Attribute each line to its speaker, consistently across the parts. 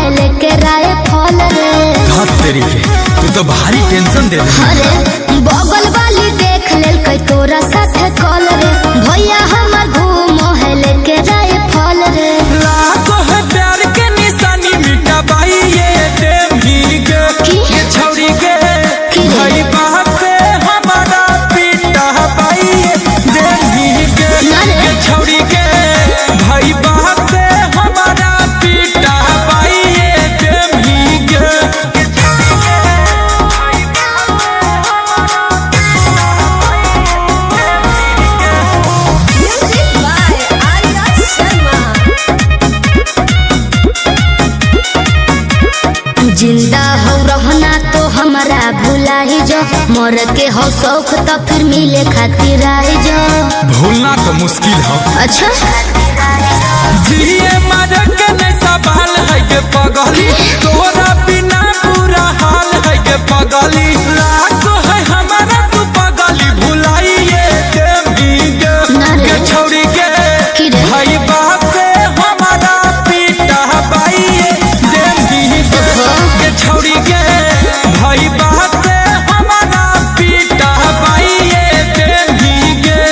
Speaker 1: मोहे लेके राय फल रे।
Speaker 2: तेरी के तू तो भारी टेंशन दे दे।
Speaker 1: अरे बगल वाली देख लेल कई तोरा साथ कॉल रे। भैया हमार घूम मोहे लेके राय फल रे।
Speaker 2: लाखों है प्यार के निशानी मिटा बाई ये देम ही के ये छौरी के भाई बाप से हमारा पीटा बाई ये देम ही के ये छौरी के भाई बाप से हमारा पीटा बाई ये देम ही के।
Speaker 1: जिंदा हो रहना तो हमारा भुला ही जो, मर के हो शौक तो फिर मिले खातिर आई जो।
Speaker 2: भूलना तो मुश्किल है।
Speaker 1: अच्छा
Speaker 2: जिए मर के नहीं सवाल है के पगली, तोरा बिना पूरा हाल है के पगली। लाखों है हमारा तू पगली भुलाई ये देवी के छोड़ी के भाई बाप से हमारा पीटा बाई ये देवी के छोड़ी के भाई बाप से हमारा पीटा बाई ये देवी के।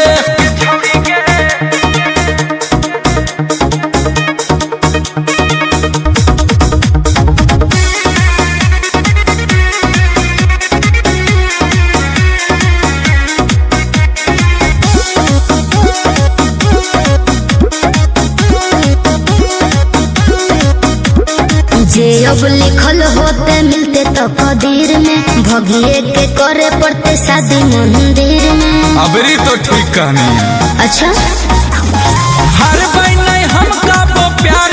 Speaker 1: जे अब लिखल होते मिलते तो कदीर में, भगिए के करे पड़ते शादी मंदिर में।
Speaker 2: अबरी तो ठीक कहानी है।
Speaker 1: अच्छा
Speaker 2: हर भाई नहीं हमका वो प्यार